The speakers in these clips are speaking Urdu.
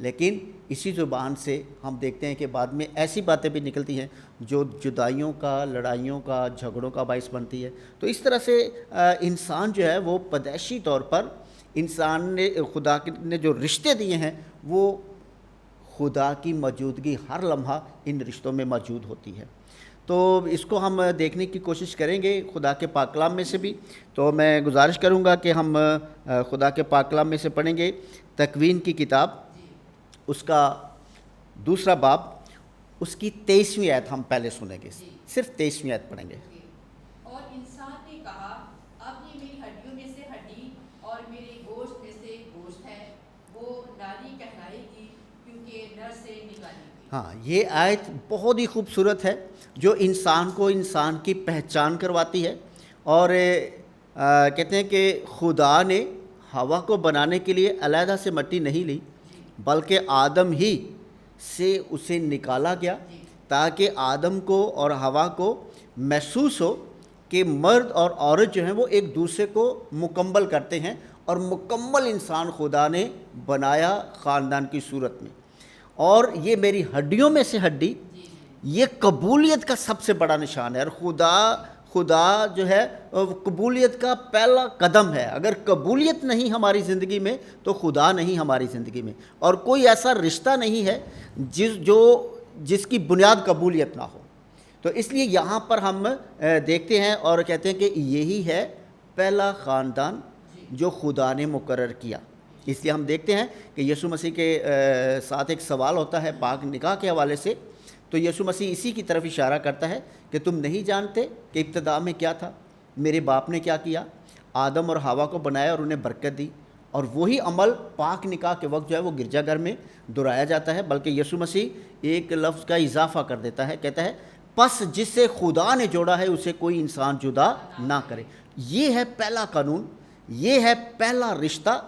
لیکن اسی زبان سے ہم دیکھتے ہیں کہ بعد میں ایسی باتیں بھی نکلتی ہیں جو جدائیوں کا، لڑائیوں کا، جھگڑوں کا باعث بنتی ہے۔ تو اس طرح سے انسان جو ہے وہ پیدائشی طور پر انسان نے خدا نے جو رشتے دیے ہیں وہ خدا کی موجودگی ہر لمحہ ان رشتوں میں موجود ہوتی ہے۔ تو اس کو ہم دیکھنے کی کوشش کریں گے خدا کے پاک کلام میں سے بھی۔ تو میں گزارش کروں گا کہ ہم خدا کے پاک کلام میں سے پڑھیں گے تکوین کی کتاب، اس کا 2 باب، اس کی 23ویں آیت ہم پہلے سنیں گے، صرف 23ویں آیت پڑھیں گے۔ اور انسان نے کہا اب یہ میری ہڈیوں میں سے ہڈی اور میرے گوشت میں سے گوشت ہے، وہ ناری کہلائے گی کیونکہ نر سے نکالی گئی۔ ہاں، یہ آیت بہت ہی خوبصورت ہے جو انسان کو انسان کی پہچان کرواتی ہے، اور کہتے ہیں کہ خدا نے ہوا کو بنانے کے لیے علیحدہ سے مٹی نہیں لی، بلکہ آدم ہی سے اسے نکالا گیا تاکہ آدم کو اور ہوا کو محسوس ہو کہ مرد اور عورت جو ہیں وہ ایک دوسرے کو مکمل کرتے ہیں، اور مکمل انسان خدا نے بنایا خاندان کی صورت میں۔ اور یہ میری ہڈیوں میں سے ہڈی، یہ قبولیت کا سب سے بڑا نشان ہے، اور خدا جو ہے قبولیت کا پہلا قدم ہے۔ اگر قبولیت نہیں ہماری زندگی میں تو خدا نہیں ہماری زندگی میں، اور کوئی ایسا رشتہ نہیں ہے جس کی بنیاد قبولیت نہ ہو۔ تو اس لیے یہاں پر ہم دیکھتے ہیں اور کہتے ہیں کہ یہی ہے پہلا خاندان جو خدا نے مقرر کیا۔ اس لیے ہم دیکھتے ہیں کہ یسوع مسیح کے ساتھ ایک سوال ہوتا ہے پاک نکاح کے حوالے سے، تو یسوع مسیح اسی کی طرف اشارہ کرتا ہے کہ تم نہیں جانتے کہ ابتدا میں کیا تھا، میرے باپ نے کیا کیا، آدم اور ہوا کو بنایا اور انہیں برکت دی، اور وہی عمل پاک نکاح کے وقت جو ہے وہ گرجا گھر میں دہرایا جاتا ہے۔ بلکہ یسوع مسیح ایک لفظ کا اضافہ کر دیتا ہے، کہتا ہے پس جس سے خدا نے جوڑا ہے اسے کوئی انسان جدا نہ کرے۔ یہ ہے پہلا قانون، یہ ہے پہلا رشتہ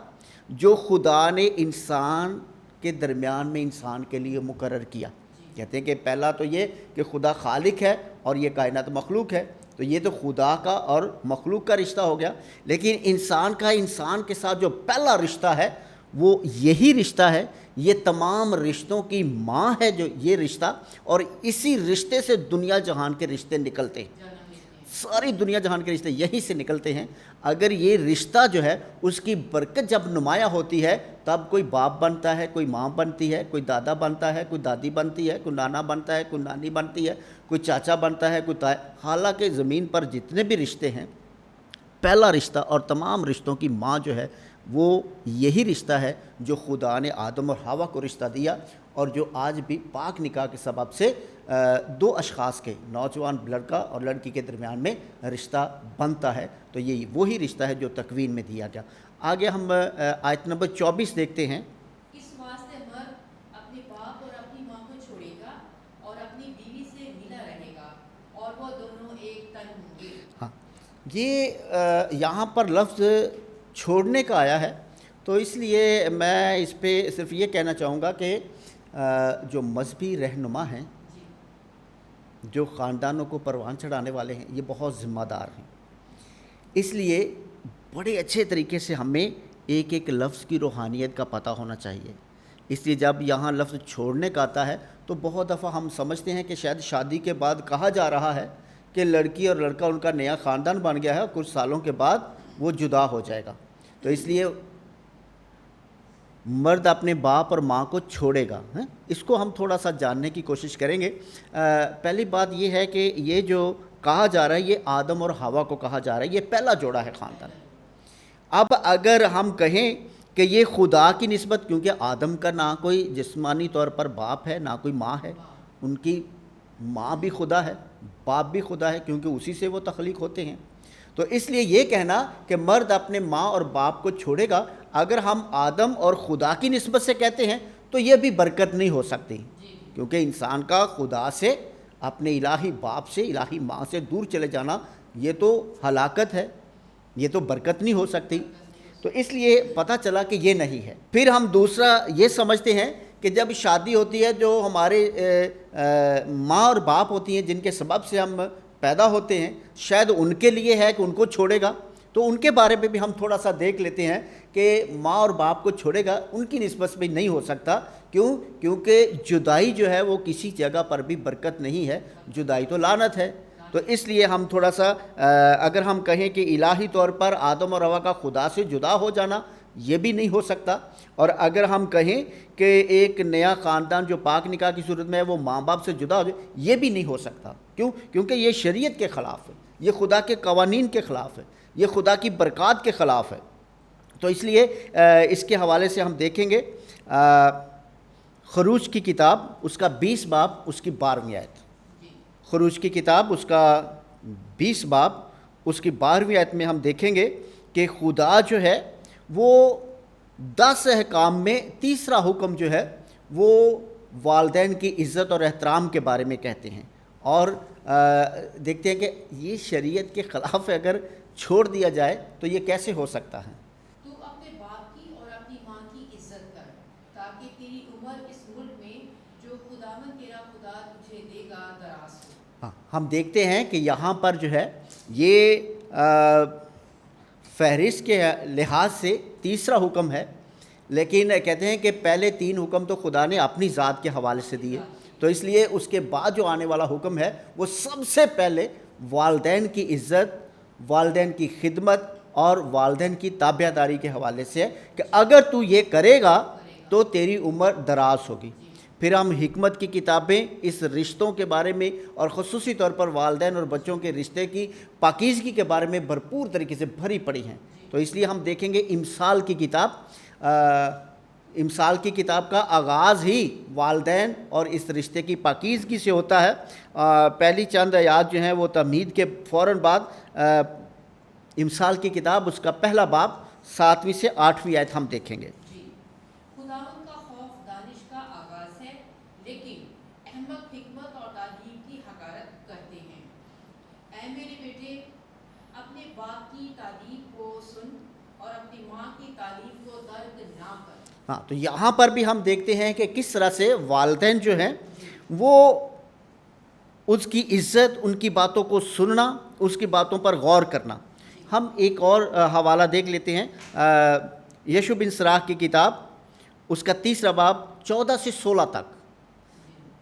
جو خدا نے انسان کے درمیان میں انسان کے لیے مقرر کیا۔ کہتے ہیں کہ پہلا تو یہ کہ خدا خالق ہے اور یہ کائنات مخلوق ہے، تو یہ تو خدا کا اور مخلوق کا رشتہ ہو گیا، لیکن انسان کا انسان کے ساتھ جو پہلا رشتہ ہے وہ یہی رشتہ ہے، یہ تمام رشتوں کی ماں ہے جو یہ رشتہ، اور اسی رشتے سے دنیا جہان کے رشتے نکلتے ہیں، ساری دنیا جہان کے رشتے یہی سے نکلتے ہیں۔ اگر یہ رشتہ جو ہے اس کی برکت جب نمایاں ہوتی ہے تب کوئی باپ بنتا ہے، کوئی ماں بنتی ہے، کوئی دادا بنتا ہے، کوئی دادی بنتی ہے، کوئی نانا بنتا ہے، کوئی نانی بنتی ہے، کوئی چاچا بنتا ہے، کوئی حالانکہ زمین پر جتنے بھی رشتے ہیں پہلا رشتہ اور تمام رشتوں کی ماں جو ہے وہ یہی رشتہ ہے جو خدا نے آدم اور ہوا کو رشتہ دیا، اور جو آج بھی پاک نکاح کے سبب سے 2 اشخاص کے، نوجوان لڑکا اور لڑکی کے درمیان میں رشتہ بنتا ہے۔ تو یہ وہی رشتہ ہے جو تکوین میں دیا گیا۔ آگے ہم آیت نمبر 24 دیکھتے ہیں۔ اس واسطے مرد اپنے باپ اور اپنی ماں کو چھوڑے گا اور اپنی بیوی سے ملا رہے گا اور وہ دونوں ایک تن ہوں گے۔ ہاں، یہ یہاں پر لفظ چھوڑنے کا آیا ہے، تو اس لیے میں اس پہ صرف یہ کہنا چاہوں گا کہ جو مذہبی رہنما ہیں، جو خاندانوں کو پروان چڑھانے والے ہیں، یہ بہت ذمہ دار ہیں۔ اس لیے بڑے اچھے طریقے سے ہمیں ایک ایک لفظ کی روحانیت کا پتہ ہونا چاہیے۔ اس لیے جب یہاں لفظ چھوڑنے کا آتا ہے تو بہت دفعہ ہم سمجھتے ہیں کہ شاید شادی کے بعد کہا جا رہا ہے کہ لڑکی اور لڑکا ان کا نیا خاندان بن گیا ہے اور کچھ سالوں کے بعد وہ جدا ہو جائے گا، تو اس لیے مرد اپنے باپ اور ماں کو چھوڑے گا۔ اس کو ہم تھوڑا سا جاننے کی کوشش کریں گے۔ پہلی بات یہ ہے کہ یہ جو کہا جا رہا ہے یہ آدم اور ہوا کو کہا جا رہا ہے، یہ پہلا جوڑا ہے خاندان۔ اب اگر ہم کہیں کہ یہ خدا کی نسبت، کیونکہ آدم کا نہ کوئی جسمانی طور پر باپ ہے نہ کوئی ماں ہے، ان کی ماں بھی خدا ہے، باپ بھی خدا ہے، کیونکہ اسی سے وہ تخلیق ہوتے ہیں، تو اس لیے یہ کہنا کہ مرد اپنے ماں اور باپ کو چھوڑے گا، اگر ہم آدم اور خدا کی نسبت سے کہتے ہیں تو یہ بھی برکت نہیں ہو سکتی، کیونکہ انسان کا خدا سے، اپنے الہی باپ سے، الہی ماں سے دور چلے جانا یہ تو ہلاکت ہے، یہ تو برکت نہیں ہو سکتی۔ تو اس لیے پتہ چلا کہ یہ نہیں ہے۔ پھر ہم دوسرا یہ سمجھتے ہیں کہ جب شادی ہوتی ہے، جو ہمارے ماں اور باپ ہوتی ہیں جن کے سبب سے ہم پیدا ہوتے ہیں، شاید ان کے لیے ہے کہ ان کو چھوڑے گا، تو ان کے بارے میں بھی ہم تھوڑا سا دیکھ لیتے ہیں کہ ماں اور باپ کو چھوڑے گا ان کی نسبت میں نہیں ہو سکتا. کیوں؟ کیونکہ جدائی جو ہے وہ کسی جگہ پر بھی برکت نہیں ہے, جدائی تو لعنت ہے. تو اس لیے ہم تھوڑا سا اگر ہم کہیں کہ الہی طور پر آدم اور حوا کا خدا سے جدا ہو جانا یہ بھی نہیں ہو سکتا, اور اگر ہم کہیں کہ ایک نیا خاندان جو پاک نکاح کی صورت میں ہے وہ ماں باپ سے جدا ہو جائے یہ بھی نہیں ہو سکتا. کیوں؟ کیونکہ یہ شریعت کے خلاف ہے, یہ خدا کے قوانین کے خلاف ہے, یہ خدا کی برکات کے خلاف ہے. تو اس لیے اس کے حوالے سے ہم دیکھیں گے خروج کی کتاب اس کا 20 باب اس کی 12ویں آیت. خروج کی کتاب اس کا 20 باب اس کی 12ویں آیت میں ہم دیکھیں گے کہ خدا جو ہے وہ 10 احکام میں تیسرا حکم جو ہے وہ والدین کی عزت اور احترام کے بارے میں کہتے ہیں, اور دیکھتے ہیں کہ یہ شریعت کے خلاف ہے. اگر چھوڑ دیا جائے تو یہ کیسے ہو سکتا ہے؟ تو اپنے باپ کی اور اپنی ماں کی عزت کر تاکہ تیری عمر اس ملک میں جو خداوند تیرا خدا تجھے دے گا دراز ہو. ہاں, ہم دیکھتے ہیں کہ یہاں پر جو ہے یہ فہرست کے لحاظ سے تیسرا حکم ہے, لیکن کہتے ہیں کہ پہلے 3 حکم تو خدا نے اپنی ذات کے حوالے سے دیے, تو اس لیے اس کے بعد جو آنے والا حکم ہے وہ سب سے پہلے والدین کی عزت, والدین کی خدمت اور والدین کی تابعداری کے حوالے سے ہے کہ اگر تو یہ کرے گا تو تیری عمر دراز ہوگی. پھر ہم حکمت کی کتابیں اس رشتوں کے بارے میں اور خصوصی طور پر والدین اور بچوں کے رشتے کی پاکیزگی کے بارے میں بھرپور طریقے سے بھری پڑی ہیں. تو اس لیے ہم دیکھیں گے امثال کی کتاب, امثال کی کتاب کا آغاز ہی والدین اور اس رشتے کی پاکیزگی سے ہوتا ہے. پہلی چند آیات جو ہیں وہ تمہید کے فوراً بعد امثال کی کتاب اس کا پہلا باب 7ویں سے 8ویں آیت ہم دیکھیں گے. خداوند کا خوف دانش کا آغاز ہے, لیکن احمق حکمت اور تعلیم کی حقارت کرتے ہیں. اے میرے بیٹے, اپنے باپ کی تعلیم کو سن اور اپنی ماں کی تعلیم کو ترک نہ کر. ہاں, تو یہاں پر بھی ہم دیکھتے ہیں کہ کس طرح سے والدین جو ہیں وہ اس کی عزت, ان کی باتوں کو سننا, اس کی باتوں پر غور کرنا. ہم ایک اور حوالہ دیکھ لیتے ہیں, یشوع بن سراح کی کتاب اس کا 3 باب 14 سے 16 تک,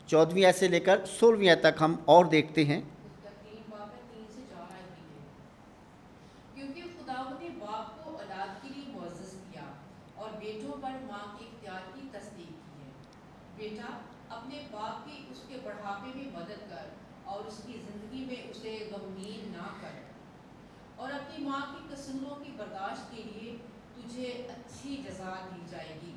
14ویں آیت سے لے کر 16ویں آیت تک ہم اور دیکھتے ہیں. کیونکہ خداوند نے باپ کو اولاد کے لیے معزز کیا اور بیٹوں پر ماں کے اختیار کی تصدیق کی ہے. بیٹا, اپنے باپ کی اس کے بڑھاپے میں مدد کر اور اس کی زندگی میں اسے غمگین نہ کر, اور اپنی ماں کی قسموں کی برداشت کے لیے تجھے اچھی جزا دی جائے گی.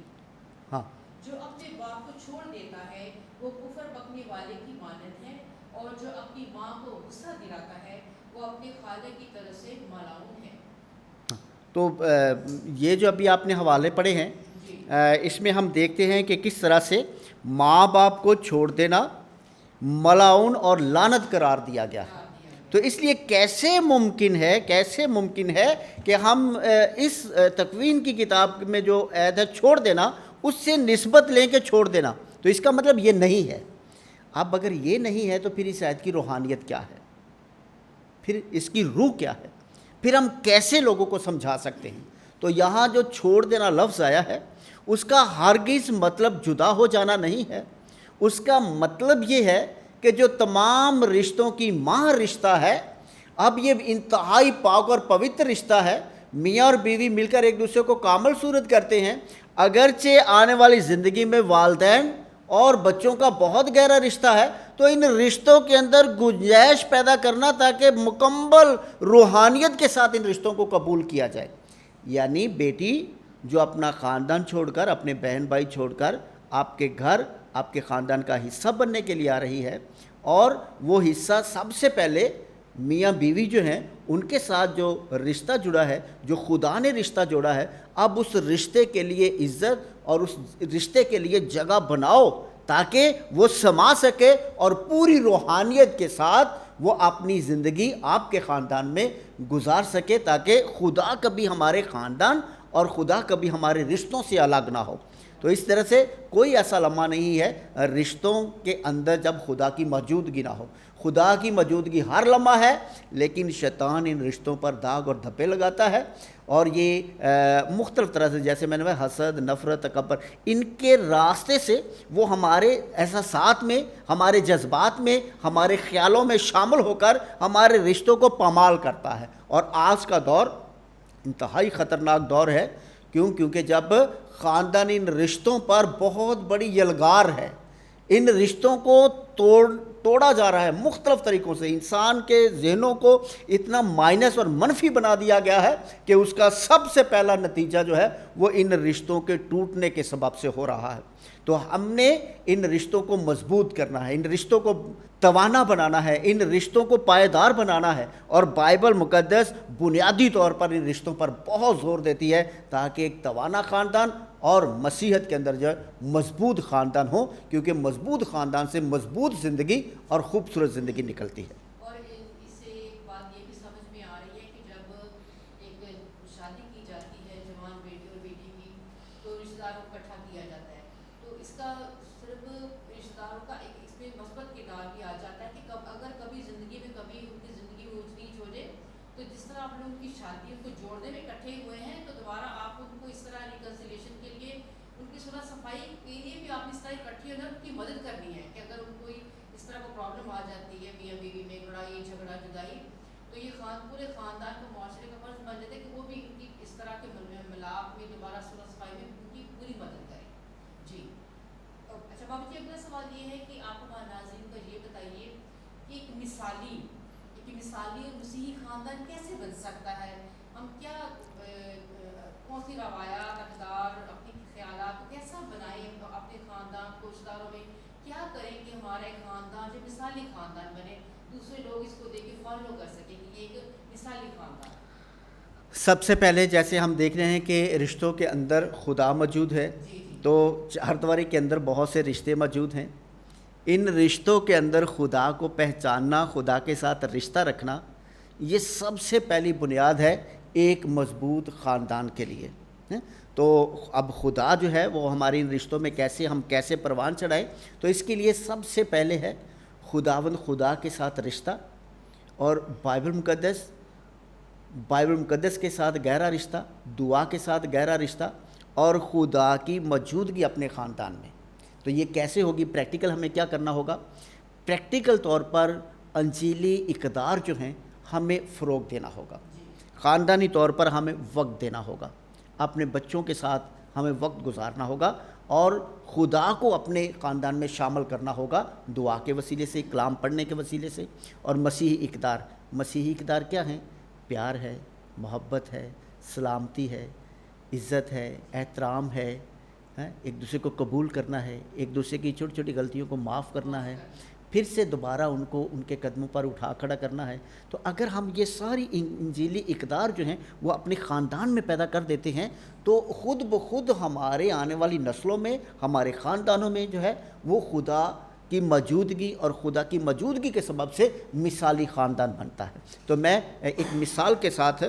ہاں, جو اپنے باپ کو چھوڑ دیتا ہے وہ کفر بکنے والے کی مانند ہے, اور جو اپنی ماں کو غصہ دلاتا ہے وہ اپنے خالق کی طرف سے ملعون ہے. تو یہ جو ابھی آپ نے حوالے پڑھے ہیں اس میں ہم دیکھتے ہیں کہ کس طرح سے ماں باپ کو چھوڑ دینا ملعون اور لعنت قرار دیا گیا ہے. تو اس لیے کیسے ممکن ہے کہ ہم اس تکوین کی کتاب میں جو عہد ہے چھوڑ دینا اس سے نسبت لیں کہ چھوڑ دینا, تو اس کا مطلب یہ نہیں ہے. اب اگر یہ نہیں ہے تو پھر اس عہد کی روحانیت کیا ہے, پھر اس کی روح کیا ہے, پھر ہم کیسے لوگوں کو سمجھا سکتے ہیں؟ تو یہاں جو چھوڑ دینا لفظ آیا ہے اس کا ہرگز مطلب جدا ہو جانا نہیں ہے. اس کا مطلب یہ ہے کہ جو تمام رشتوں کی ماں رشتہ ہے, اب یہ انتہائی پاک اور پوتر رشتہ ہے. میاں اور بیوی مل کر ایک دوسرے کو کامل صورت کرتے ہیں. اگرچہ آنے والی زندگی میں والدین اور بچوں کا بہت گہرا رشتہ ہے, تو ان رشتوں کے اندر گنجائش پیدا کرنا تاکہ مکمل روحانیت کے ساتھ ان رشتوں کو قبول کیا جائے. یعنی بیٹی جو اپنا خاندان چھوڑ کر, اپنے بہن بھائی چھوڑ کر آپ کے گھر, آپ کے خاندان کا حصہ بننے کے لیے آ رہی ہے, اور وہ حصہ سب سے پہلے میاں بیوی جو ہیں ان کے ساتھ جو رشتہ جڑا ہے, جو خدا نے رشتہ جوڑا ہے, اب اس رشتے کے لیے عزت اور اس رشتے کے لیے جگہ بناؤ تاکہ وہ سما سکے اور پوری روحانیت کے ساتھ وہ اپنی زندگی آپ کے خاندان میں گزار سکے, تاکہ خدا کبھی ہمارے خاندان اور خدا کبھی ہمارے رشتوں سے الگ نہ ہو. تو اس طرح سے کوئی ایسا لمحہ نہیں ہے رشتوں کے اندر جب خدا کی موجودگی نہ ہو. خدا کی موجودگی ہر لمحہ ہے، لیکن شیطان ان رشتوں پر داغ اور دھبے لگاتا ہے، اور یہ مختلف طرح سے، جیسے میں نے کہا، حسد، نفرت، تکبر، ان کے راستے سے وہ ہمارے احساسات میں، ہمارے جذبات میں، ہمارے خیالوں میں شامل ہو کر ہمارے رشتوں کو پامال کرتا ہے. اور آج کا دور انتہائی خطرناک دور ہے. کیونکہ جب خاندانی ان رشتوں پر بہت بڑی یلغار ہے، ان رشتوں کو توڑا جا رہا ہے مختلف طریقوں سے. انسان کے ذہنوں کو اتنا مائنس اور منفی بنا دیا گیا ہے کہ اس کا سب سے پہلا نتیجہ جو ہے وہ ان رشتوں کے ٹوٹنے کے سبب سے ہو رہا ہے. تو ہم نے ان رشتوں کو مضبوط کرنا ہے، ان رشتوں کو توانا بنانا ہے، ان رشتوں کو پائیدار بنانا ہے. اور بائبل مقدس بنیادی طور پر ان رشتوں پر بہت زور دیتی ہے تاکہ ایک توانا خاندان اور مسیحت کے اندر جو ہے مضبوط خاندان ہو، کیونکہ مضبوط خاندان سے مضبوط زندگی اور خوبصورت زندگی نکلتی ہے. اور اس سے ایک بات یہ بھی سمجھ میں آ رہی ہے کہ جب ایک شادی کی جاتی ہے جوان بیٹی اور بیٹی کی، تو رشتہ داروں کو اکٹھا کیا جاتا ہے. تو اس کا صرف رشتہ داروں کا ایک اس میں مثبت کردار بھی آ جاتا ہے کہ اگر کبھی زندگی میں ان کی زندگی میں اونچ نیچ ہو جائے، تو جس طرح آپ نے ان کی شادیوں کو جوڑنے میں اکٹھے ہوئے ہیں، تو دوبارہ آپ ان کو اس طرح ریکنسیلیشن کے لیے، ان کی صلح صفائی کے لیے بھی آپ اس طرح اکٹھے ہونا، ان کی مدد کرنی ہے. کہ اگر ان کو اس طرح کو پرابلم آ جاتی ہے میاں بیوی میں، لڑائی جھگڑا جدائی، تو یہ پورے خاندان کو، معاشرے کا فرض بن جاتا ہے کہ وہ بھی ان کی اس طرح کے ملاپ میں دوبارہ صلح صفائی میں ان کی پوری مدد کرے. جی اچھا بابا جی، اگلا سوال یہ ہے کہ آپ ہمارے ناظرین کو یہ بتائیے کہ ایک مثالی اور مسیحی خاندان کیسے بن سکتا ہے؟ ہم کیا کون سی روایات، اقدار، اپنے خیالات کو کیسا بنائیں اپنے خاندان کو، رشتہ داروں میں کیا کریں کہ ہمارا ایک خاندان جو مثالی خاندان بنے، دوسرے لوگ اس کو دیکھ کے فالو کر سکیں کہ یہ ایک مثالی خاندان. سب سے پہلے جیسے ہم دیکھ رہے ہیں کہ رشتوں کے اندر خدا موجود ہے، تو چار دیواری کے اندر بہت سے رشتے موجود ہیں. ان رشتوں کے اندر خدا کو پہچاننا، خدا کے ساتھ رشتہ رکھنا، یہ سب سے پہلی بنیاد ہے ایک مضبوط خاندان کے لیے. تو اب خدا جو ہے وہ ہمارے ان رشتوں میں کیسے پروان چڑھائیں، تو اس کے لیے سب سے پہلے ہے خدا کے ساتھ رشتہ، اور بائبل مقدس کے ساتھ گہرا رشتہ، دعا کے ساتھ گہرا رشتہ، اور خدا کی موجودگی اپنے خاندان میں. تو یہ کیسے ہوگی؟ پریکٹیکل ہمیں کیا کرنا ہوگا؟ پریکٹیکل طور پر انجیلی اقدار جو ہیں ہمیں فروغ دینا ہوگا، خاندانی طور پر ہمیں وقت دینا ہوگا، اپنے بچوں کے ساتھ ہمیں وقت گزارنا ہوگا، اور خدا کو اپنے خاندان میں شامل کرنا ہوگا دعا کے وسیلے سے، کلام پڑھنے کے وسیلے سے. اور مسیحی اقدار کیا ہیں؟ پیار ہے، محبت ہے، سلامتی ہے، عزت ہے، احترام ہے، ایک دوسرے کو قبول کرنا ہے، ایک دوسرے کی چھوٹی چھوٹی غلطیوں کو معاف کرنا ہے، پھر سے دوبارہ ان کو ان کے قدموں پر اٹھا کھڑا کرنا ہے. تو اگر ہم یہ ساری انجیلی اقدار جو ہیں وہ اپنے خاندان میں پیدا کر دیتے ہیں، تو خود بخود ہمارے آنے والی نسلوں میں، ہمارے خاندانوں میں جو ہے وہ خدا کی موجودگی اور خدا کی موجودگی کے سبب سے مثالی خاندان بنتا ہے. تو میں ایک مثال کے ساتھ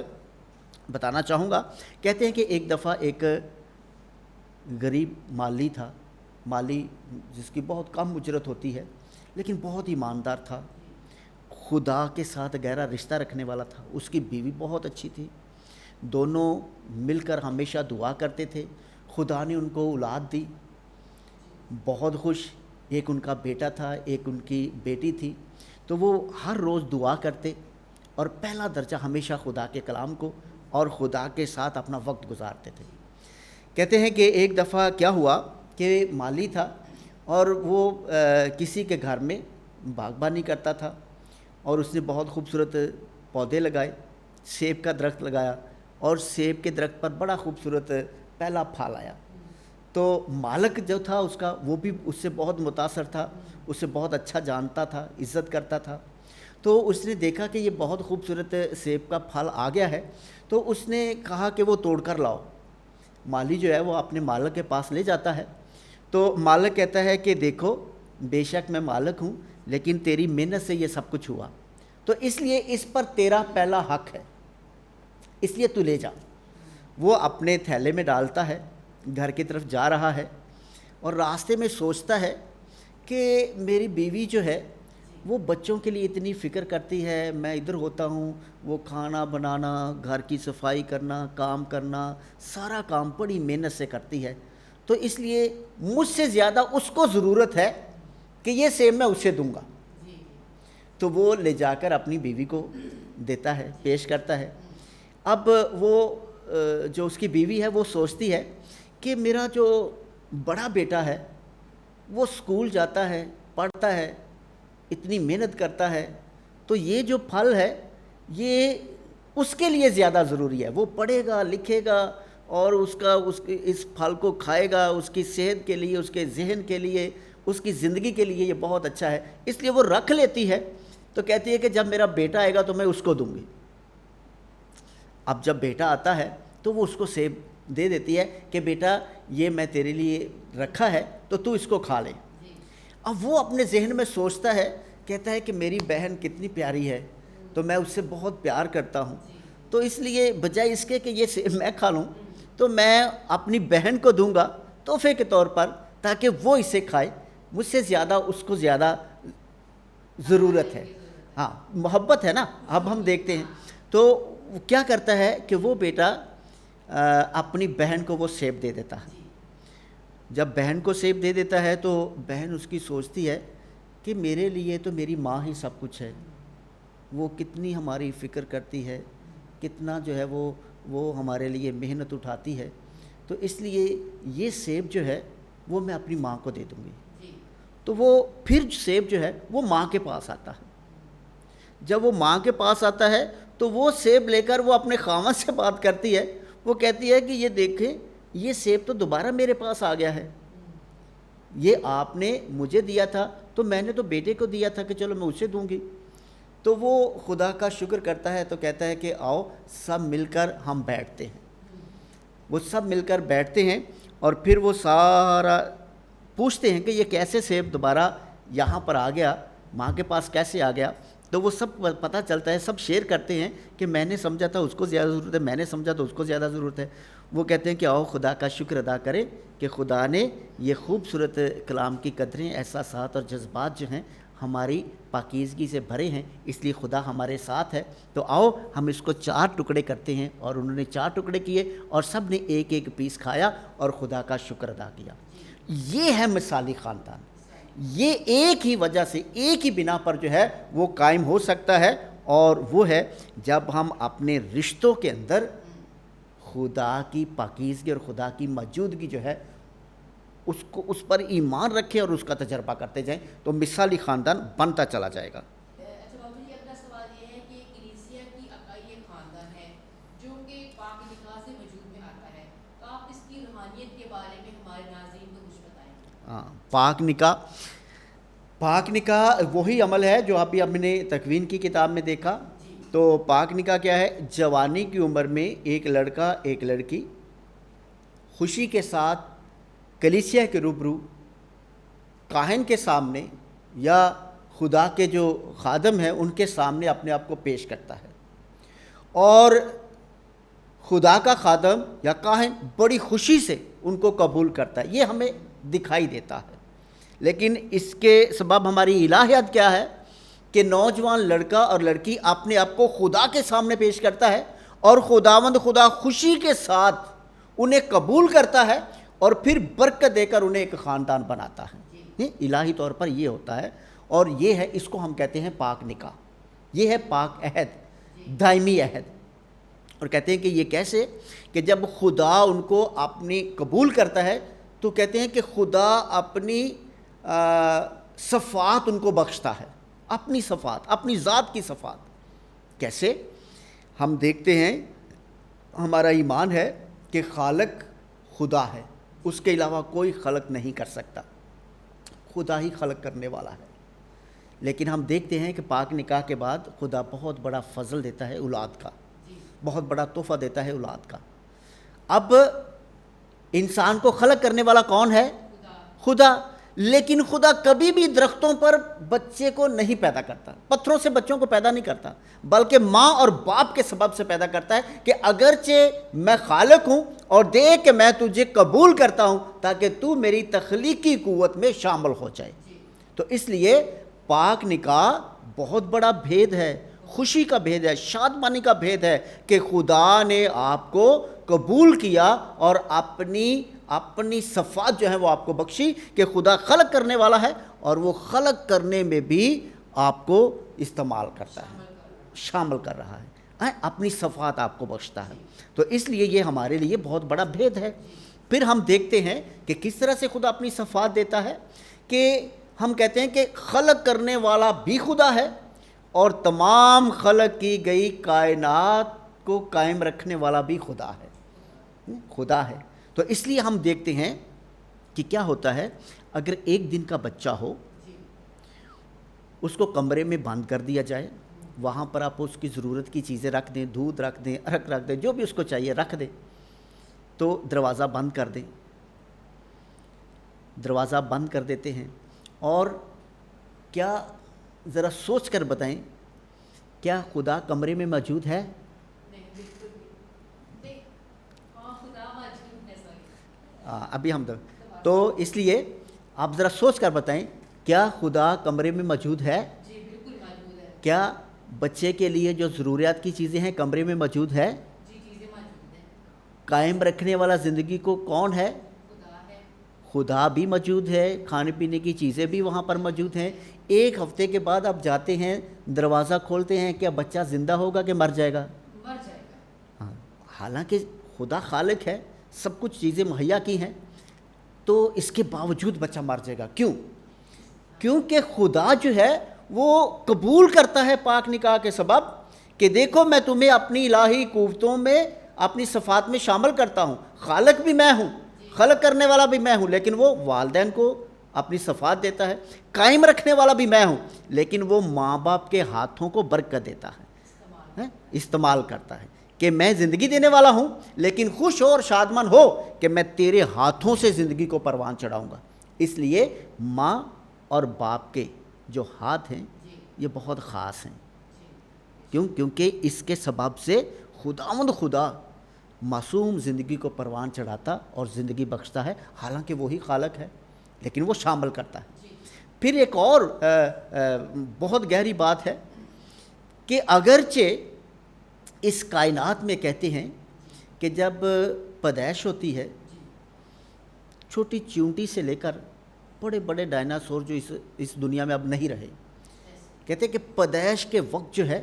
بتانا چاہوں گا. کہتے ہیں کہ ایک دفعہ ایک غریب مالی جس کی بہت کم اجرت ہوتی ہے، لیکن بہت ایماندار تھا، خدا کے ساتھ گہرا رشتہ رکھنے والا تھا. اس کی بیوی بہت اچھی تھی، دونوں مل کر ہمیشہ دعا کرتے تھے. خدا نے ان کو اولاد دی، بہت خوش. ایک ان کا بیٹا تھا، ایک ان کی بیٹی تھی. تو وہ ہر روز دعا کرتے، اور پہلا درجہ ہمیشہ خدا کے کلام کو اور خدا کے ساتھ اپنا وقت گزارتے تھے. کہتے ہیں کہ ایک دفعہ کیا ہوا کہ مالی تھا، اور وہ کسی کے گھر میں باغبانی کرتا تھا، اور اس نے بہت خوبصورت پودے لگائے، سیب کا درخت لگایا، اور سیب کے درخت پر بڑا خوبصورت پہلا پھل آیا. تو مالک جو تھا اس کا، وہ بھی اس سے بہت متاثر تھا، اسے بہت اچھا جانتا تھا، عزت کرتا تھا. تو اس نے دیکھا کہ یہ بہت خوبصورت سیب کا پھل آ گیا ہے، تو اس نے کہا کہ وہ توڑ کر لاؤ. مالی جو ہے وہ اپنے مالک کے پاس لے جاتا ہے. تو مالک کہتا ہے کہ دیکھو، بے شک میں مالک ہوں، لیکن تیری محنت سے یہ سب کچھ ہوا، تو اس لیے اس پر تیرا پہلا حق ہے، اس لیے تو لے جا. وہ اپنے تھیلے میں ڈالتا ہے، گھر کی طرف جا رہا ہے. اور راستے میں سوچتا ہے کہ میری بیوی جو ہے وہ بچوں کے لیے اتنی فکر کرتی ہے، میں ادھر ہوتا ہوں، وہ کھانا بنانا، گھر کی صفائی کرنا، کام کرنا، سارا کام بڑی محنت سے کرتی ہے، تو اس لیے مجھ سے زیادہ اس کو ضرورت ہے کہ یہ سیب میں اسے دوں گا۔ تو وہ لے جا کر اپنی بیوی کو دیتا ہے، پیش کرتا ہے۔ اب وہ جو اس کی بیوی ہے وہ سوچتی ہے کہ میرا جو بڑا بیٹا ہے وہ اسکول جاتا ہے، پڑھتا ہے، اتنی محنت کرتا ہے، تو یہ جو پھل ہے یہ اس کے لیے زیادہ ضروری ہے، وہ پڑھے گا، لکھے گا اور اس پھل کو کھائے گا، اس کی صحت کے لیے، اس کے ذہن کے لیے، اس کی زندگی کے لیے یہ بہت اچھا ہے، اس لیے وہ رکھ لیتی ہے۔ تو کہتی ہے کہ جب میرا بیٹا آئے گا تو میں اس کو دوں گی۔ اب جب بیٹا آتا ہے تو وہ اس کو سیب دے دیتی ہے کہ بیٹا یہ میں تیرے لیے رکھا ہے تو تو اس کو کھا لے۔ اب وہ اپنے ذہن میں سوچتا ہے، کہتا ہے کہ میری بہن کتنی پیاری ہے، تو میں اس سے بہت پیار کرتا ہوں، تو اس لیے بجائے اس کے کہ یہ سیب میں کھا لوں تو میں اپنی بہن کو دوں گا تحفے کے طور پر، تاکہ وہ اسے کھائے، مجھ سے زیادہ اس کو زیادہ ضرورت ہے۔ ہاں، محبت ہے نا۔ اب ہم دیکھتے ہیں تو کیا کرتا ہے کہ وہ بیٹا اپنی بہن کو وہ سیب دے دیتا ہے۔ جب بہن کو سیب دے دیتا ہے تو بہن اس کی سوچتی ہے کہ میرے لیے تو میری ماں ہی سب کچھ ہے، وہ کتنی ہماری فکر کرتی ہے، کتنا جو ہے وہ ہمارے لیے محنت اٹھاتی ہے، تو اس لیے یہ سیب جو ہے وہ میں اپنی ماں کو دے دوں گی۔ تو وہ پھر سیب جو ہے وہ ماں کے پاس آتا ہے۔ جب وہ ماں کے پاس آتا ہے تو وہ سیب لے کر وہ اپنے خاوند سے بات کرتی ہے، وہ کہتی ہے کہ یہ دیکھیں یہ سیب تو دوبارہ میرے پاس آ گیا ہے، یہ آپ نے مجھے دیا تھا تو میں نے تو بیٹے کو دیا تھا کہ چلو میں اسے دوں گی۔ تو وہ خدا کا شکر کرتا ہے، تو کہتا ہے کہ آؤ سب مل کر ہم بیٹھتے ہیں۔ وہ سب مل کر بیٹھتے ہیں اور پھر وہ سارا پوچھتے ہیں کہ یہ کیسے سیب دوبارہ یہاں پر آ گیا، ماں کے پاس کیسے آ گیا۔ تو وہ سب پتہ چلتا ہے، سب شیئر کرتے ہیں کہ میں نے سمجھا تھا اس کو زیادہ ضرورت ہے، میں نے سمجھا تو اس کو زیادہ ضرورت ہے۔ وہ کہتے ہیں کہ آؤ خدا کا شکر ادا کریں کہ خدا نے یہ خوبصورت کلام کی قدریں، احساسات اور جذبات جو ہیں ہماری پاکیزگی سے بھرے ہیں، اس لیے خدا ہمارے ساتھ ہے۔ تو آؤ ہم اس کو 4 ٹکڑے کرتے ہیں، اور انہوں نے 4 ٹکڑے کیے اور سب نے ایک ایک پیس کھایا اور خدا کا شکر ادا کیا۔ یہ ہے مثالی خاندان۔ یہ ایک ہی وجہ سے، ایک ہی بنا پر جو ہے وہ قائم ہو سکتا ہے، اور وہ ہے جب ہم اپنے رشتوں کے اندر خدا کی پاکیزگی اور خدا کی موجودگی جو ہے اس پر ایمان رکھیں اور اس کا تجربہ کرتے جائیں، تو مثالی خاندان بنتا چلا جائے گا۔ اچھا بابو جی، اگلا سوال یہ ہے کہ کلیسیا کی اکائی خاندان ہے جو کہ پاک نکاح سے وجود میں آتا ہے، تو آپ اس کی روحانیت کے بارے میں ہمارے ناظرین کو کچھ بتائیں۔ ہاں، پاک نکاح وہی عمل ہے جو ابھی ہم نے تکوین کی کتاب میں دیکھا۔ تو پاک نکاح کیا ہے؟ جوانی کی عمر میں ایک لڑکا ایک لڑکی خوشی کے ساتھ کلیسیا کے روبرو کاہن کے سامنے یا خدا کے جو خادم ہیں ان کے سامنے اپنے آپ کو پیش کرتا ہے، اور خدا کا خادم یا کاہن بڑی خوشی سے ان کو قبول کرتا ہے۔ یہ ہمیں دکھائی دیتا ہے، لیکن اس کے سبب ہماری الہیات کیا ہے کہ نوجوان لڑکا اور لڑکی اپنے آپ کو خدا کے سامنے پیش کرتا ہے، اور خداوند خدا خوشی کے ساتھ انہیں قبول کرتا ہے اور پھر برکت دے کر انہیں ایک خاندان بناتا ہے۔ الہی طور پر یہ ہوتا ہے، اور یہ ہے، اس کو ہم کہتے ہیں پاک نکاح۔ یہ ہے پاک عہد، دائمی عہد۔ اور کہتے ہیں کہ یہ کیسے؟ کہ جب خدا ان کو اپنی قبول کرتا ہے تو کہتے ہیں کہ خدا اپنی صفات ان کو بخشتا ہے، اپنی صفات، اپنی ذات کی صفات۔ کیسے؟ ہم دیکھتے ہیں، ہمارا ایمان ہے کہ خالق خدا ہے، اس کے علاوہ کوئی خلق نہیں کر سکتا، خدا ہی خلق کرنے والا ہے۔ لیکن ہم دیکھتے ہیں کہ پاک نکاح کے بعد خدا بہت بڑا فضل دیتا ہے اولاد کا، بہت بڑا تحفہ دیتا ہے اولاد کا۔ اب انسان کو خلق کرنے والا کون ہے؟ خدا۔ لیکن خدا کبھی بھی درختوں پر بچے کو نہیں پیدا کرتا، پتھروں سے بچوں کو پیدا نہیں کرتا، بلکہ ماں اور باپ کے سبب سے پیدا کرتا ہے کہ اگرچہ میں خالق ہوں اور دیکھ کہ میں تجھے قبول کرتا ہوں تاکہ تو میری تخلیقی قوت میں شامل ہو جائے۔ تو اس لیے پاک نکاح بہت بڑا بھید ہے، خوشی کا بھید ہے، شادمانی کا بھید ہے کہ خدا نے آپ کو قبول کیا اور اپنی صفات جو ہیں وہ آپ کو بخشی کہ خدا خلق کرنے والا ہے اور وہ خلق کرنے میں بھی آپ کو استعمال کرتا ہے، شامل کر رہا ہے، اپنی صفات آپ کو بخشتا ہے۔ تو اس لیے یہ ہمارے لیے بہت بڑا بھید ہے۔ پھر ہم دیکھتے ہیں کہ کس طرح سے خدا اپنی صفات دیتا ہے، کہ ہم کہتے ہیں کہ خلق کرنے والا بھی خدا ہے اور تمام خلق کی گئی کائنات کو قائم رکھنے والا بھی خدا ہے، خدا ہے۔ تو اس لیے ہم دیکھتے ہیں کہ کیا ہوتا ہے، اگر ایک دن کا بچہ ہو، اس کو کمرے میں بند کر دیا جائے، وہاں پر آپ اس کی ضرورت کی چیزیں رکھ دیں، دودھ رکھ دیں، ارک رکھ دیں، جو بھی اس کو چاہیے رکھ دیں، تو دروازہ بند کر دیں، دروازہ بند کر دیتے ہیں، اور کیا ذرا سوچ کر بتائیں کیا خدا کمرے میں موجود ہے؟ ابھی ہم تو اس لیے آپ ذرا سوچ کر بتائیں کیا خدا کمرے میں موجود ہے؟ جی بالکل موجود ہے۔ کیا بچے کے لیے جو ضروریات کی چیزیں ہیں کمرے میں موجود ہے؟ جی چیزیں موجود ہیں۔ قائم رکھنے والا زندگی کو کون ہے؟ خدا ہے۔ خدا بھی موجود ہے، کھانے پینے کی چیزیں بھی وہاں پر موجود ہیں۔ ایک ہفتے کے بعد آپ جاتے ہیں، دروازہ کھولتے ہیں، کیا بچہ زندہ ہوگا کہ مر جائے گا؟ مر جائے گا۔ ہاں، حالانکہ خدا خالق ہے، سب کچھ چیزیں مہیا کی ہیں، تو اس کے باوجود بچہ مر جائے گا۔ کیوں؟ کیونکہ خدا جو ہے وہ قبول کرتا ہے پاک نکاح کے سبب کہ دیکھو میں تمہیں اپنی الہی قوتوں میں، اپنی صفات میں شامل کرتا ہوں، خالق بھی میں ہوں، خلق کرنے والا بھی میں ہوں، لیکن وہ والدین کو اپنی صفات دیتا ہے، قائم رکھنے والا بھی میں ہوں، لیکن وہ ماں باپ کے ہاتھوں کو برکت دیتا ہے، استعمال کرتا ہے کہ میں زندگی دینے والا ہوں، لیکن خوش ہو اور شادمان ہو کہ میں تیرے ہاتھوں سے زندگی کو پروان چڑھاؤں گا۔ اس لیے ماں اور باپ کے جو ہاتھ ہیں یہ بہت خاص ہیں۔ کیوں؟ کیونکہ اس کے سبب سے خداوند خدا معصوم زندگی کو پروان چڑھاتا اور زندگی بخشتا ہے، حالانکہ وہی خالق ہے لیکن وہ شامل کرتا ہے۔ پھر ایک اور بہت گہری بات ہے کہ اگرچہ اس کائنات میں کہتے ہیں کہ جب پیدائش ہوتی ہے، چھوٹی چیونٹی سے لے کر بڑے بڑے ڈائناسور جو اس دنیا میں اب نہیں رہے، کہتے ہیں کہ پیدائش کے وقت جو ہے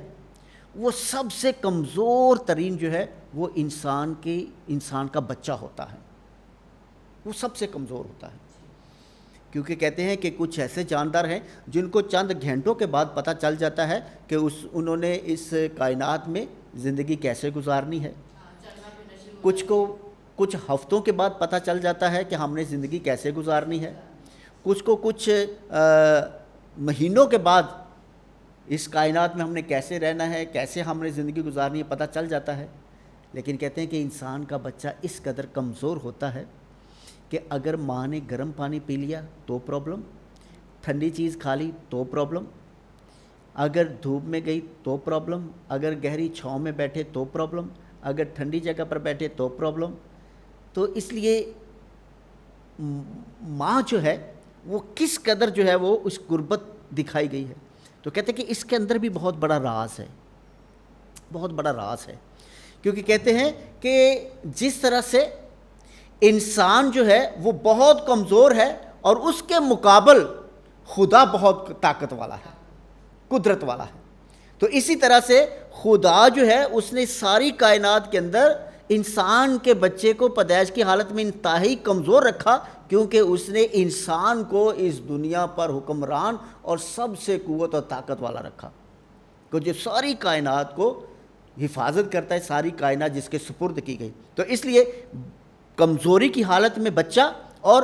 وہ سب سے کمزور ترین جو ہے وہ انسان کا بچہ ہوتا ہے، وہ سب سے کمزور ہوتا ہے، کیونکہ کہتے ہیں کہ کچھ ایسے جاندار ہیں جن کو چند گھنٹوں کے بعد پتہ چل جاتا ہے کہ انہوں نے اس کائنات میں زندگی کیسے گزارنی ہے، کچھ کو کچھ ہفتوں کے بعد پتہ چل جاتا ہے کہ ہم نے زندگی کیسے گزارنی ہے، کچھ کو کچھ مہینوں کے بعد اس کائنات میں ہم نے کیسے رہنا ہے، کیسے ہم نے زندگی گزارنی ہے پتہ چل جاتا ہے۔ لیکن کہتے ہیں کہ انسان کا بچہ اس قدر کمزور ہوتا ہے کہ اگر ماں نے گرم پانی پی لیا تو پرابلم، ٹھنڈی چیز کھا لی تو پرابلم، اگر دھوپ میں گئی تو پرابلم، اگر گہری چھاؤں میں بیٹھے تو پرابلم، اگر ٹھنڈی جگہ پر بیٹھے تو پرابلم۔ تو اس لیے ماں جو ہے وہ کس قدر جو ہے وہ اس غربت دکھائی گئی ہے۔ تو کہتے ہیں کہ اس کے اندر بھی بہت بڑا راز ہے، بہت بڑا راز ہے، کیونکہ کہتے ہیں کہ جس طرح سے انسان جو ہے وہ بہت کمزور ہے اور اس کے مقابل خدا بہت طاقت والا ہے، قدرت والا ہے، تو اسی طرح سے خدا جو ہے اس نے ساری کائنات کے اندر انسان کے بچے کو پیدائش کی حالت میں انتہائی کمزور رکھا، کیونکہ اس نے انسان کو اس دنیا پر حکمران اور سب سے قوت اور طاقت والا رکھا، کہ جو ساری کائنات کو حفاظت کرتا ہے، ساری کائنات جس کے سپرد کی گئی۔ تو اس لیے کمزوری کی حالت میں بچہ اور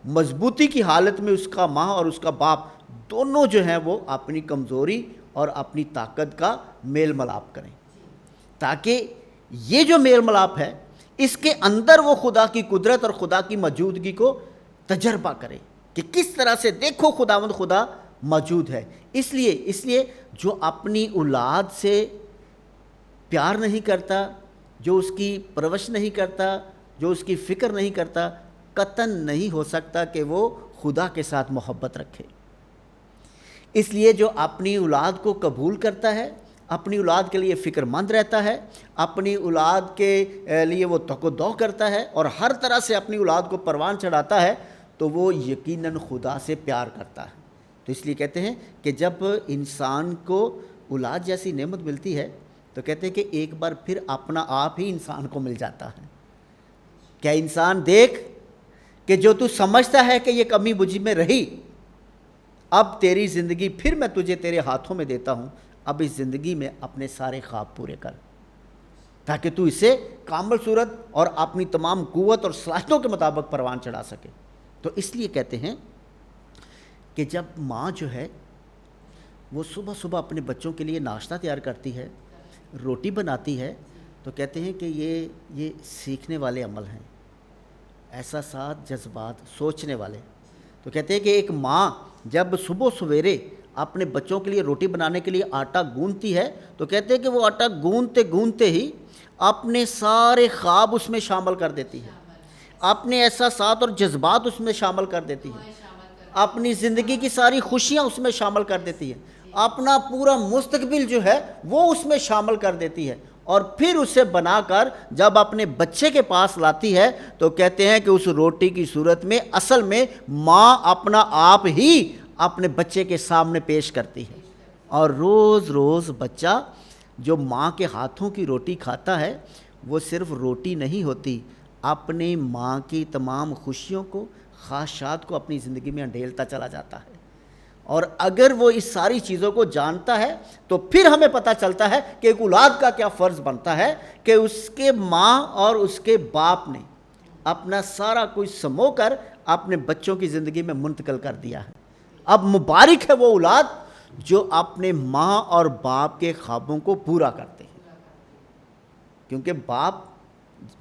مضبوطی کی حالت میں اس کا ماں اور اس کا باپ دونوں جو ہیں وہ اپنی کمزوری اور اپنی طاقت کا میل ملاپ کریں، تاکہ یہ جو میل ملاپ ہے اس کے اندر وہ خدا کی قدرت اور خدا کی موجودگی کو تجربہ کرے، کہ کس طرح سے دیکھو خداوند خدا موجود ہے. اس لیے جو اپنی اولاد سے پیار نہیں کرتا, جو اس کی پرورش نہیں کرتا, جو اس کی فکر نہیں کرتا, قطعاً نہیں ہو سکتا کہ وہ خدا کے ساتھ محبت رکھے. اس لیے جو اپنی اولاد کو قبول کرتا ہے, اپنی اولاد کے لیے فکر مند رہتا ہے, اپنی اولاد کے لیے وہ تک و دو کرتا ہے اور ہر طرح سے اپنی اولاد کو پروان چڑھاتا ہے, تو وہ یقیناً خدا سے پیار کرتا ہے. تو اس لیے کہتے ہیں کہ جب انسان کو اولاد جیسی نعمت ملتی ہے تو کہتے ہیں کہ ایک بار پھر اپنا آپ ہی انسان کو مل جاتا ہے. کیا انسان دیکھ کہ جو تو سمجھتا ہے کہ یہ کمی مجھ میں رہی, اب تیری زندگی پھر میں تجھے تیرے ہاتھوں میں دیتا ہوں, اب اس زندگی میں اپنے سارے خواب پورے کر تاکہ تو اسے کامل صورت اور اپنی تمام قوت اور صلاحیتوں کے مطابق پروان چڑھا سکے. تو اس لیے کہتے ہیں کہ جب ماں جو ہے وہ صبح صبح اپنے بچوں کے لیے ناشتہ تیار کرتی ہے, روٹی بناتی ہے, تو کہتے ہیں کہ یہ سیکھنے والے عمل ہیں, احساسات, جذبات, سوچنے والے. تو کہتے ہیں کہ ایک ماں جب صبح سویرے اپنے بچوں کے لیے روٹی بنانے کے لیے آٹا گوندتی ہے تو کہتے ہیں کہ وہ آٹا گوندتے ہی اپنے سارے خواب اس میں شامل کر دیتی ہے, اپنے احساسات اور جذبات اس میں شامل کر دیتی ہے, اپنی زندگی کی ساری خوشیاں اس میں شامل کر دیتی ہے, اپنا پورا مستقبل جو ہے وہ اس میں شامل کر دیتی ہے, اور پھر اسے بنا کر جب اپنے بچے کے پاس لاتی ہے تو کہتے ہیں کہ اس روٹی کی صورت میں اصل میں ماں اپنا آپ ہی اپنے بچے کے سامنے پیش کرتی ہے. اور روز روز بچہ جو ماں کے ہاتھوں کی روٹی کھاتا ہے وہ صرف روٹی نہیں ہوتی, اپنی ماں کی تمام خوشیوں کو, خواہشات کو اپنی زندگی میں انڈیلتا چلا جاتا ہے. اور اگر وہ اس ساری چیزوں کو جانتا ہے تو پھر ہمیں پتہ چلتا ہے کہ ایک اولاد کا کیا فرض بنتا ہے کہ اس کے ماں اور اس کے باپ نے اپنا سارا کچھ سمو کر اپنے بچوں کی زندگی میں منتقل کر دیا ہے. اب مبارک ہے وہ اولاد جو اپنے ماں اور باپ کے خوابوں کو پورا کرتے ہیں, کیونکہ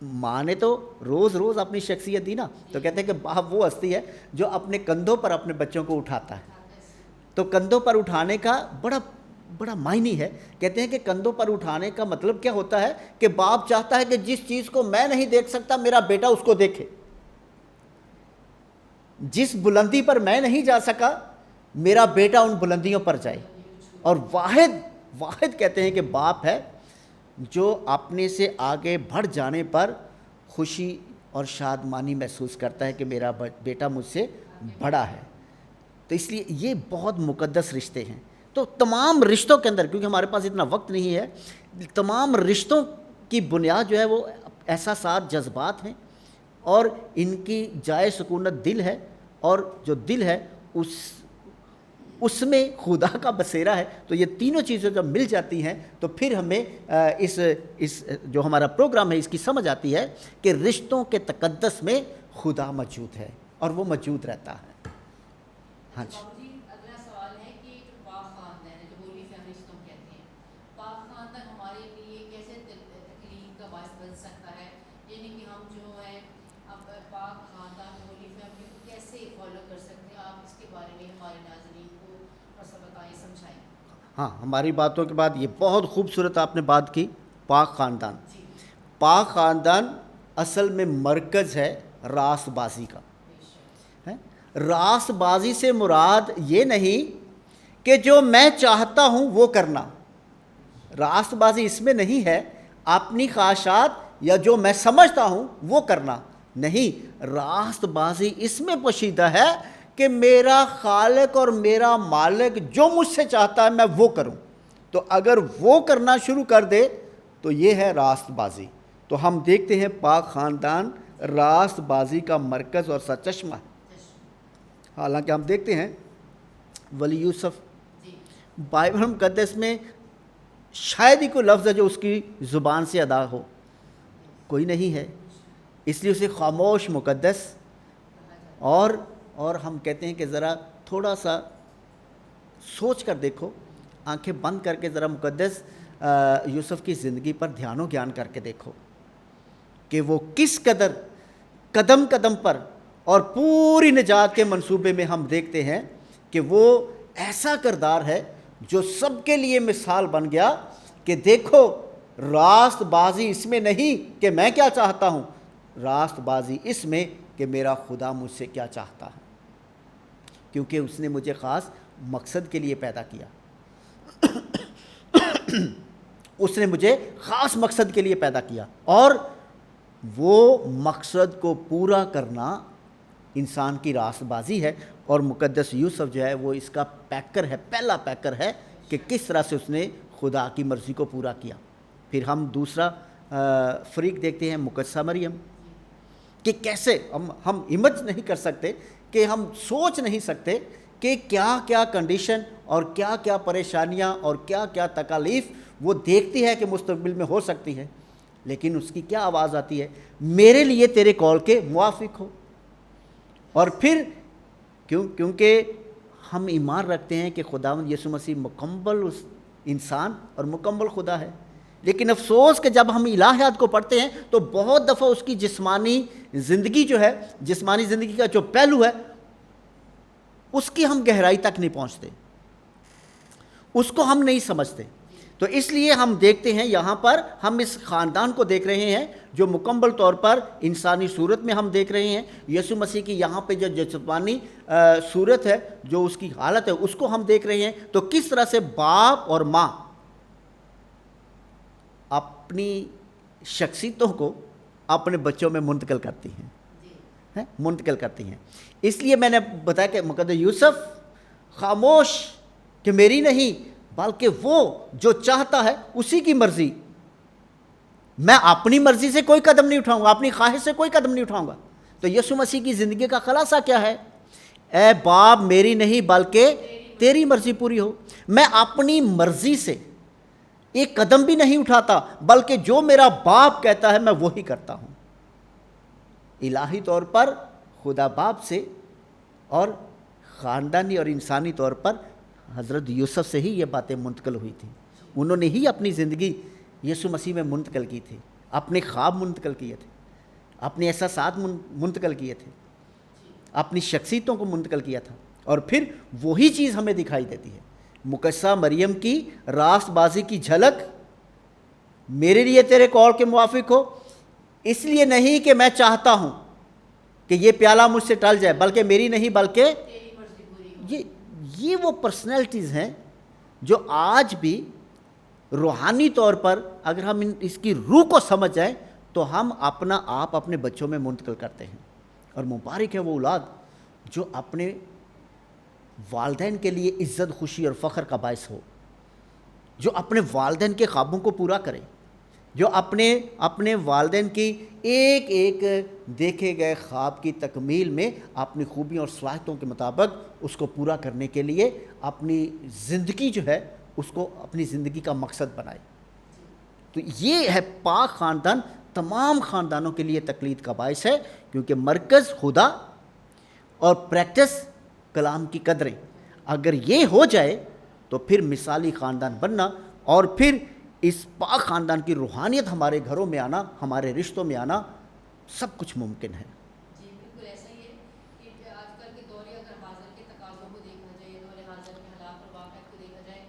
ماں نے تو روز روز اپنی شخصیت دی نا, تو کہتے ہیں کہ باپ وہ ہستی ہے جو اپنے کندھوں پر اپنے بچوں کو اٹھاتا ہے. تو کندھوں پر اٹھانے کا بڑا معنی ہے. کہتے ہیں کہ کندھوں پر اٹھانے کا مطلب کیا ہوتا ہے کہ باپ چاہتا ہے کہ جس چیز کو میں نہیں دیکھ سکتا میرا بیٹا اس کو دیکھے, جس بلندی پر میں نہیں جا سکا میرا بیٹا ان بلندیوں پر جائے. اور واحد کہتے ہیں کہ باپ ہے جو اپنے سے آگے بڑھ جانے پر خوشی اور شادمانی محسوس کرتا ہے کہ میرا بیٹا مجھ سے بڑا ہے. تو اس لیے یہ بہت مقدس رشتے ہیں. تو تمام رشتوں کے اندر, کیونکہ ہمارے پاس اتنا وقت نہیں ہے, تمام رشتوں کی بنیاد جو ہے وہ احساسات, جذبات ہیں, اور ان کی جائے سکونت دل ہے, اور جو دل ہے اس میں خدا کا بسیرا ہے. تو یہ تینوں چیزیں جب مل جاتی ہیں تو پھر ہمیں اس جو ہمارا پروگرام ہے اس کی سمجھ آتی ہے کہ رشتوں کے تقدس میں خدا موجود ہے اور وہ موجود رہتا ہے. ہاں جی. اگلا سوال ہے کہ پاک خاندان ہے جو ہولی فیملی اس کو کہتے ہیں, پاک خاندان ہمارے لیے کیسے تکلیف کا باعث بن سکتا ہے, یعنی کہ ہم جو ہے اب پاک خاندان ہولی فیملی کو کیسے فالو کر سکتے ہیں, آپ اس کے بارے میں ہمارے ناظرین کو تھوڑا سا بتائیں, سمجھائیں. ہاں, ہماری باتوں کے بعد یہ بہت خوبصورت آپ نے بات کی. پاک خاندان, پاک خاندان اصل میں مرکز ہے راست بازی کا. راست بازی سے مراد یہ نہیں کہ جو میں چاہتا ہوں وہ کرنا, راست بازی اس میں نہیں ہے اپنی خواہشات یا جو میں سمجھتا ہوں وہ کرنا نہیں. راست بازی اس میں پوشیدہ ہے کہ میرا خالق اور میرا مالک جو مجھ سے چاہتا ہے میں وہ کروں. تو اگر وہ کرنا شروع کر دے تو یہ ہے راست بازی. تو ہم دیکھتے ہیں پاک خاندان راست بازی کا مرکز اور سرچشمہ ہے. حالانکہ ہم دیکھتے ہیں ولی یوسف بائبل مقدس میں شاید ہی کوئی لفظ ہے جو اس کی زبان سے ادا ہو, کوئی نہیں ہے. اس لیے اسے خاموش مقدس, اور ہم کہتے ہیں کہ ذرا تھوڑا سا سوچ کر دیکھو, آنکھیں بند کر کے ذرا مقدس یوسف کی زندگی پر دھیان و گیان کر کے دیکھو کہ وہ کس قدر قدم قدم پر اور پوری نجات کے منصوبے میں ہم دیکھتے ہیں کہ وہ ایسا کردار ہے جو سب کے لیے مثال بن گیا کہ دیکھو راست بازی اس میں نہیں کہ میں کیا چاہتا ہوں، راست بازی اس میں کہ میرا خدا مجھ سے کیا چاہتا ہے، کیونکہ اس نے مجھے خاص مقصد کے لیے پیدا کیا اس نے مجھے خاص مقصد کے لیے پیدا کیا، اور وہ مقصد کو پورا کرنا انسان کی راست بازی ہے۔ اور مقدس یوسف جو ہے وہ اس کا پیکر ہے، پہلا پیکر ہے کہ کس طرح سے اس نے خدا کی مرضی کو پورا کیا۔ پھر ہم دوسرا فریق دیکھتے ہیں، مقدسہ مریم، کہ کیسے ہم امیج نہیں کر سکتے، کہ ہم سوچ نہیں سکتے کہ کیا کیا کنڈیشن اور کیا کیا پریشانیاں اور کیا کیا تکالیف وہ دیکھتی ہے کہ مستقبل میں ہو سکتی ہے، لیکن اس کی کیا آواز آتی ہے، میرے لیے تیرے قول کے موافق ہو۔ اور پھر کیونکہ ہم ایمان رکھتے ہیں کہ خداوند یسوع مسیح مکمل اس انسان اور مکمل خدا ہے، لیکن افسوس کہ جب ہم الہیات کو پڑھتے ہیں تو بہت دفعہ اس کی جسمانی زندگی جو ہے، جسمانی زندگی کا جو پہلو ہے، اس کی ہم گہرائی تک نہیں پہنچتے، اس کو ہم نہیں سمجھتے۔ تو اس لیے ہم دیکھتے ہیں یہاں پر ہم اس خاندان کو دیکھ رہے ہیں جو مکمل طور پر انسانی صورت میں ہم دیکھ رہے ہیں، یسوع مسیح کی یہاں پہ جو جسمانی صورت ہے، جو اس کی حالت ہے، اس کو ہم دیکھ رہے ہیں۔ تو کس طرح سے باپ اور ماں اپنی شخصیتوں کو اپنے بچوں میں منتقل کرتی ہیں، منتقل کرتی ہیں۔ اس لیے میں نے بتایا کہ مقدس یوسف خاموش کہ میری نہیں، بلکہ وہ جو چاہتا ہے اسی کی مرضی، میں اپنی مرضی سے کوئی قدم نہیں اٹھاؤں گا، اپنی خواہش سے کوئی قدم نہیں اٹھاؤں گا۔ تو یسوع مسیح کی زندگی کا خلاصہ کیا ہے؟ اے باپ میری نہیں بلکہ تیری مرضی پوری ہو۔ میں اپنی مرضی سے ایک قدم بھی نہیں اٹھاتا، بلکہ جو میرا باپ کہتا ہے میں وہی کرتا ہوں۔ الہی طور پر خدا باپ سے اور خاندانی اور انسانی طور پر حضرت یوسف سے ہی یہ باتیں منتقل ہوئی تھیں۔ انہوں نے ہی اپنی زندگی یسوع مسیح میں منتقل کی تھی، اپنے خواب منتقل کیے تھے، اپنے احساسات منتقل کیے تھے، اپنی شخصیتوں کو منتقل کیا تھا، اور پھر وہی چیز ہمیں دکھائی دیتی ہے۔ مقدسہ مریم کی راست بازی کی جھلک، میرے لیے تیرے قول کے موافق ہو، اس لیے نہیں کہ میں چاہتا ہوں کہ یہ پیالہ مجھ سے ٹل جائے، بلکہ میری نہیں بلکہ تیری مرضی پوری ہو۔ یہ وہ پرسنالٹیز ہیں جو آج بھی روحانی طور پر اگر ہم اس کی روح کو سمجھ جائیں تو ہم اپنا آپ اپنے بچوں میں منتقل کرتے ہیں۔ اور مبارک ہے وہ اولاد جو اپنے والدین کے لیے عزت، خوشی اور فخر کا باعث ہو، جو اپنے والدین کے خوابوں کو پورا کرے، جو اپنے والدین کی ایک ایک دیکھے گئے خواب کی تکمیل میں اپنی خوبیوں اور صلاحیتوں کے مطابق اس کو پورا کرنے کے لیے اپنی زندگی جو ہے اس کو اپنی زندگی کا مقصد بنائے۔ تو یہ ہے پاک خاندان، تمام خاندانوں کے لیے تقلید کا باعث ہے، کیونکہ مرکز خدا اور پریکٹس کلام کی قدریں، اگر یہ ہو جائے تو پھر مثالی خاندان بننا اور پھر اس پاک خاندان کی روحانیت ہمارے گھروں میں آنا، ہمارے رشتوں میں آنا، سب کچھ ممکن ہے۔ جی بالکل ایسا ہی ہے کہ آج کل کے دور اگر حاضر کے تقاضوں کو دیکھا جائے، دور حاضر کے حالات اور واقعات کو دیکھا جائے،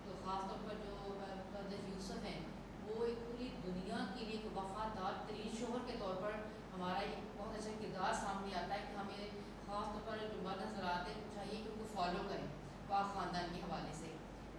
تو خاص طور پر جو مقدس یوسف ہیں وہ ایک پوری دنیا کے لیے ایک وفادار ترین شوہر کے طور پر ہمارا ایک بہت اچھا کردار سامنے آتا ہے کہ ہمیں خاص طور پر جو مرد حضرات ہیں چاہیے کہ ان کو فالو کریں پاک خاندان کے حوالے سے۔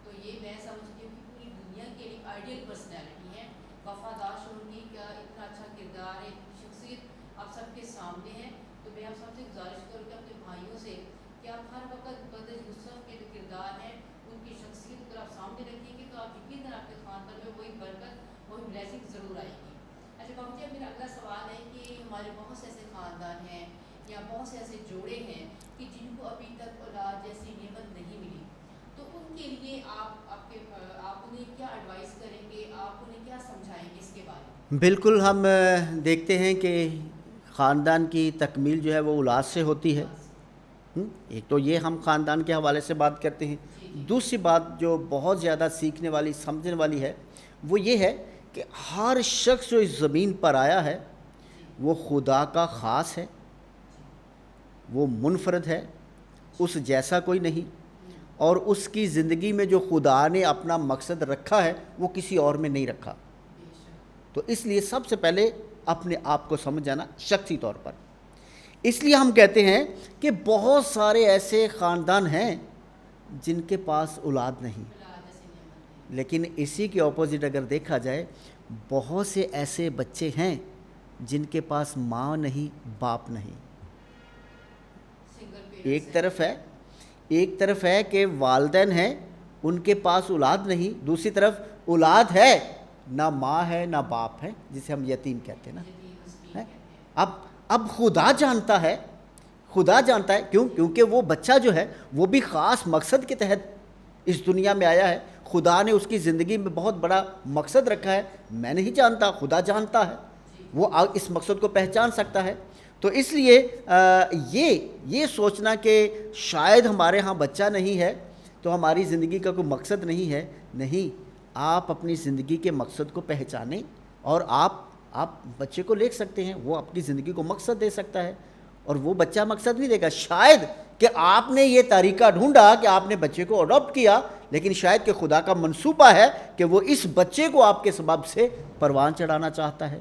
تو یہ میں سمجھتی ہوں کہ پوری دنیا کے لیے آئیڈیل پرسنالٹی ہے، وفادار شوہر کی کا اتنا اچھا کردار ہے، شخصیت آپ سب کے سامنے ہے۔ تو میں آپ سب سے گزارش کروں گی اپنے بھائیوں سے کہ آپ ہر وقت مقدس یوسف کے جو کردار ہیں ان کی شخصیت اگر آپ سامنے رکھیں گے تو آپ یقیناً آپ کے خاندان میں وہی برکت، وہی بلیسنگ ضرور آئے گی۔ اچھا بابا جی، میرا اگلا سوال ہے کہ ہمارے بہت سے ایسے خاندان ہیں یا بہت سے ایسے جوڑے ہیں کہ جن کو ابھی تک اولاد جیسی نعمت نہیں ملی، تو ان کے لیے آپ انہیں کیا ایڈوائز کریں گے، آپ انہیں کیا سمجھائیں گے اس کے بارے میں؟ بالکل، ہم دیکھتے ہیں کہ خاندان کی تکمیل جو ہے وہ اولاد سے ہوتی ہے۔ ایک تو یہ ہم خاندان کے حوالے سے بات کرتے ہیں۔ دوسری بات جو بہت زیادہ سیکھنے والی، سمجھنے والی ہے، وہ یہ ہے کہ ہر شخص جو اس زمین پر آیا ہے وہ خدا کا خاص ہے، وہ منفرد ہے, اس جیسا کوئی نہیں, اور اس کی زندگی میں جو خدا نے اپنا مقصد رکھا ہے وہ کسی اور میں نہیں رکھا. تو اس لیے سب سے پہلے اپنے آپ کو سمجھ جانا شخصی طور پر. اس لیے ہم کہتے ہیں کہ بہت سارے ایسے خاندان ہیں جن کے پاس اولاد نہیں, لیکن اسی کے اپوزٹ اگر دیکھا جائے بہت سے ایسے بچے ہیں جن کے پاس ماں نہیں, باپ نہیں. ایک طرف ہے کہ والدین ہیں, ان کے پاس اولاد نہیں, دوسری طرف اولاد ہے, نہ ماں ہے نہ باپ ہے, جسے ہم یتیم کہتے ہیں نا. اب خدا جانتا ہے کیوں؟ کیونکہ وہ بچہ جو ہے وہ بھی خاص مقصد کے تحت اس دنیا میں آیا ہے. خدا نے اس کی زندگی میں بہت بڑا مقصد رکھا ہے, میں نہیں جانتا, خدا جانتا ہے, وہ اس مقصد کو پہچان سکتا ہے. تو اس لیے یہ سوچنا کہ شاید ہمارے ہاں بچہ نہیں ہے تو ہماری زندگی کا کوئی مقصد نہیں ہے, نہیں, آپ اپنی زندگی کے مقصد کو پہچانیں اور آپ بچے کو لے سکتے ہیں, وہ اپنی زندگی کو مقصد دے سکتا ہے. اور وہ بچہ مقصد نہیں دے گا, شاید کہ آپ نے یہ طریقہ ڈھونڈا کہ آپ نے بچے کو اڈاپٹ کیا, لیکن شاید کہ خدا کا منصوبہ ہے کہ وہ اس بچے کو آپ کے سبب سے پروان چڑھانا چاہتا ہے.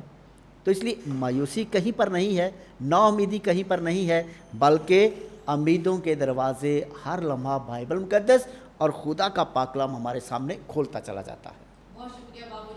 تو اس لیے مایوسی کہیں پر نہیں ہے, نا امیدی کہیں پر نہیں ہے, بلکہ امیدوں کے دروازے ہر لمحہ بائبل مقدس اور خدا کا پاک کلام ہمارے سامنے کھولتا چلا جاتا ہے. بہت شکریہ بابو